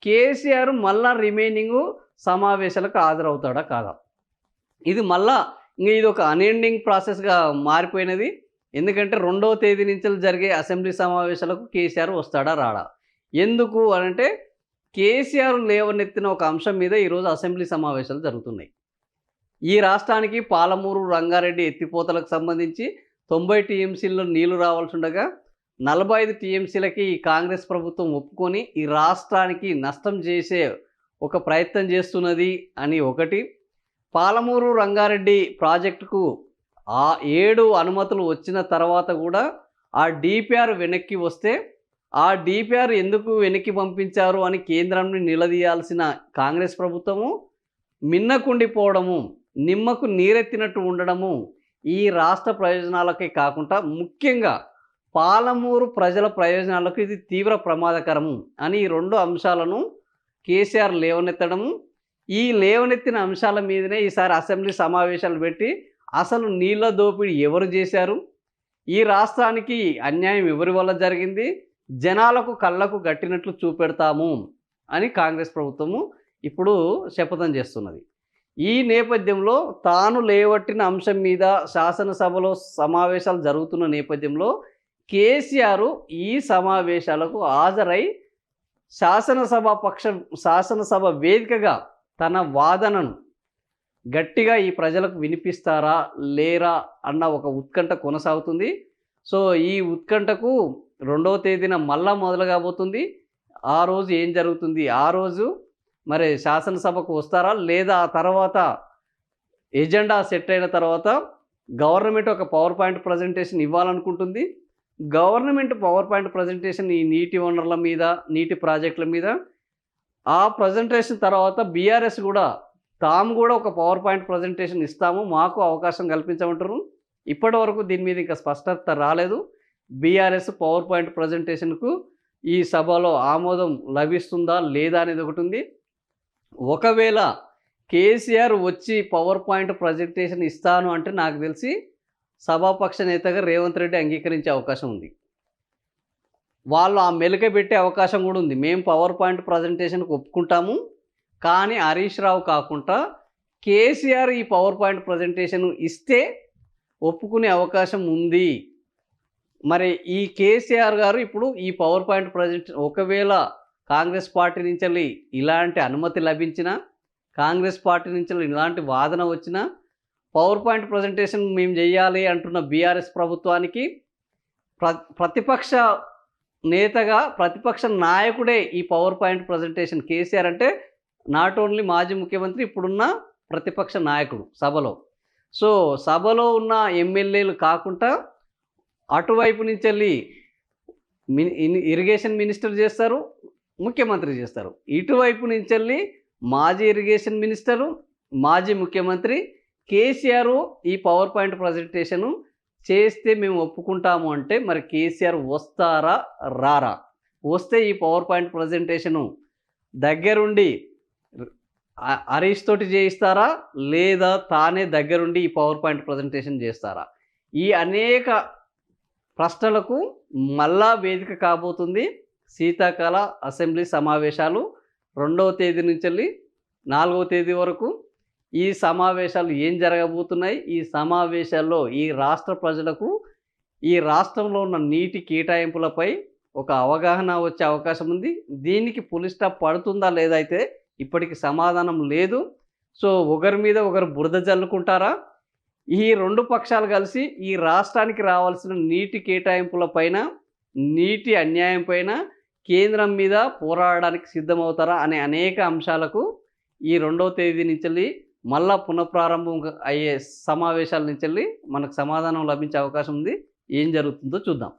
కేసీఆర్ మళ్ళా రిమైనింగ్ సమావేశాలకు హాజరవుతాడా కాదా? ఇది మళ్ళా ఇది ఒక అన్ఎండింగ్ ప్రాసెస్గా మారిపోయినది. ఎందుకంటే 2వ తేదీ నుంచి జరిగే అసెంబ్లీ సమావేశాలకు కేసీఆర్ వస్తాడా రాడా? ఎందుకు అనంటే కేసీఆర్ లేవనెత్తిన ఒక అంశం మీద ఈరోజు అసెంబ్లీ సమావేశాలు జరుగుతున్నాయి. ఈ రాష్ట్రానికి పాలమూరు రంగారెడ్డి ఎత్తిపోతలకు సంబంధించి 90 టీఎంసీల్లో నీళ్లు రావాల్సి ఉండగా 45 టీఎంసీలకి ఈ కాంగ్రెస్ ప్రభుత్వం ఒప్పుకొని ఈ రాష్ట్రానికి నష్టం చేసే ఒక ప్రయత్నం చేస్తున్నది అని ఒకటి. పాలమూరు రంగారెడ్డి ప్రాజెక్టుకు 7 అనుమతులు వచ్చిన తర్వాత కూడా ఆ డిపిఆర్ వెనక్కి వస్తే ఆ డిపిఆర్ ఎందుకు వెనక్కి పంపించారు అని కేంద్రాన్ని నిలదీయాల్సిన కాంగ్రెస్ ప్రభుత్వము మిన్నకుండిపోవడము, నిమ్మకు నీరెత్తినట్టు ఉండడము ఈ రాష్ట్ర ప్రయోజనాలకే కాకుండా ముఖ్యంగా పాలమూరు ప్రజల ప్రయోజనాలకు ఇది తీవ్ర ప్రమాదకరము అని ఈ 2 అంశాలను కేసీఆర్ లేవనెత్తడము. ఈ లేవనెత్తిన అంశాల మీదనే ఈసారి అసెంబ్లీ సమావేశాలు పెట్టి అసలు నీళ్ల దోపిడీ ఎవరు చేశారు, ఈ రాష్ట్రానికి అన్యాయం ఎవరి వల్ల జరిగింది, జనాలకు కళ్ళకు గట్టినట్లు చూపెడతాము అని కాంగ్రెస్ ప్రభుత్వము ఇప్పుడు శపథం చేస్తున్నది. ఈ నేపథ్యంలో తాను లేవట్టిన అంశం మీద శాసనసభలో సమావేశాలు జరుగుతున్న నేపథ్యంలో కేసీఆర్ ఈ సమావేశాలకు హాజరై శాసనసభ వేదికగా తన వాదనను గట్టిగా ఈ ప్రజలకు వినిపిస్తారా లేరా అన్న ఒక ఉత్కంఠ కొనసాగుతుంది. సో ఈ ఉత్కంఠకు 2వ తేదీన మళ్ళా మొదలు కాబోతుంది. ఆ రోజు ఏం జరుగుతుంది, ఆ రోజు మరి శాసనసభకు వస్తారా లేదా, ఆ తర్వాత ఎజెండా సెట్ అయిన తర్వాత గవర్నమెంట్ ఒక పవర్ పాయింట్ ప్రజెంటేషన్ ఇవ్వాలనుకుంటుంది. గవర్నమెంట్ పవర్ పాయింట్ ప్రజెంటేషన్ ఈ నీటి వనరుల మీద, నీటి ప్రాజెక్టుల మీద, ఆ ప్రజెంటేషన్ తర్వాత బీఆర్ఎస్ కూడా తాము కూడా ఒక పవర్ పాయింట్ ప్రజెంటేషన్ ఇస్తాము, మాకు అవకాశం కల్పించమంటారు. ఇప్పటి వరకు దీని మీద ఇంకా స్పష్టత రాలేదు. బీఆర్ఎస్ పవర్ పాయింట్ ప్రజెంటేషన్కు ఈ సభలో ఆమోదం లభిస్తుందా లేదా అనేది ఒకటి ఉంది. ఒకవేళ కేసీఆర్ వచ్చి పవర్ పాయింట్ ప్రజెంటేషన్ ఇస్తాను అంటే నాకు తెలిసి సభాపక్ష నేతగా రేవంత్ రెడ్డి అంగీకరించే అవకాశం ఉంది. వాళ్ళు ఆ మెలిక పెట్టే అవకాశం కూడా ఉంది. మేము పవర్ పాయింట్ ప్రజెంటేషన్కి ఒప్పుకుంటాము, కానీ హరీష్ రావు కాకుండా కేసీఆర్ ఈ పవర్ పాయింట్ ప్రజెంటేషన్ ఇస్తే ఒప్పుకునే అవకాశం ఉంది. మరి ఈ కేసీఆర్ గారు ఇప్పుడు ఈ పవర్ పాయింట్ ప్రజెంటేషన్ ఒకవేళ కాంగ్రెస్ పార్టీ నుంచి ఇలాంటి అనుమతి లభించినా, కాంగ్రెస్ పార్టీ నుంచి ఇలాంటి వాదన వచ్చినా, పవర్ పాయింట్ ప్రజెంటేషన్ మేము చేయాలి అంటున్న బీఆర్ఎస్ ప్రభుత్వానికి ప్రతిపక్ష నేతగా, ప్రతిపక్ష నాయకుడే ఈ పవర్ పాయింట్ ప్రజెంటేషన్. కేసీఆర్ అంటే నాట్ ఓన్లీ మాజీ ముఖ్యమంత్రి, ఇప్పుడున్న ప్రతిపక్ష నాయకుడు సభలో. సో సభలో ఉన్న ఎమ్మెల్యేలు కాకుండా అటువైపు నుంచి ఇరిగేషన్ మినిస్టర్ చేస్తారు, ముఖ్యమంత్రి చేస్తారు. ఇటువైపు నుంచి మాజీ ఇరిగేషన్ మినిస్టరు, మాజీ ముఖ్యమంత్రి కేసీఆర్ ఈ పవర్ పాయింట్ ప్రజెంటేషను చేస్తే మేము ఒప్పుకుంటాము అంటే మరి కేసీఆర్ వస్తారా రారా? వస్తే ఈ పవర్ పాయింట్ ప్రజెంటేషను దగ్గరుండి హరీష్ తోటి చేయిస్తారా లేదా తానే దగ్గరుండి ఈ పవర్ పాయింట్ ప్రజెంటేషన్ చేస్తారా? ఈ అనేక ప్రశ్నలకు మళ్ళా వేదిక కాబోతుంది శీతాకాల అసెంబ్లీ సమావేశాలు. 2వ తేదీ నుంచి 4వ తేదీ వరకు ఈ సమావేశాలు ఏం జరగబోతున్నాయి, ఈ సమావేశాల్లో ఈ రాష్ట్ర ప్రజలకు ఈ రాష్ట్రంలో ఉన్న నీటి కేటాయింపులపై ఒక అవగాహన వచ్చే అవకాశం ఉంది. దీనికి పులి స్టాప్ పడుతుందా లేదా అయితే ఇప్పటికి సమాధానం లేదు. సో ఒకరి మీద ఒకరు బురద జల్లుకుంటారా? ఈ 2 పక్షాలు కలిసి ఈ రాష్ట్రానికి రావాల్సిన నీటి కేటాయింపులపైన, నీటి అన్యాయం పైన కేంద్రం మీద పోరాడడానికి సిద్ధమవుతారా అనే అనేక అంశాలకు ఈ 2వ తేదీ నుంచి మళ్ళా పునఃప్రారంభం అయ్యే సమావేశాల నుంచి మనకు సమాధానం లభించే అవకాశం ఉంది. ఏం జరుగుతుందో చూద్దాం.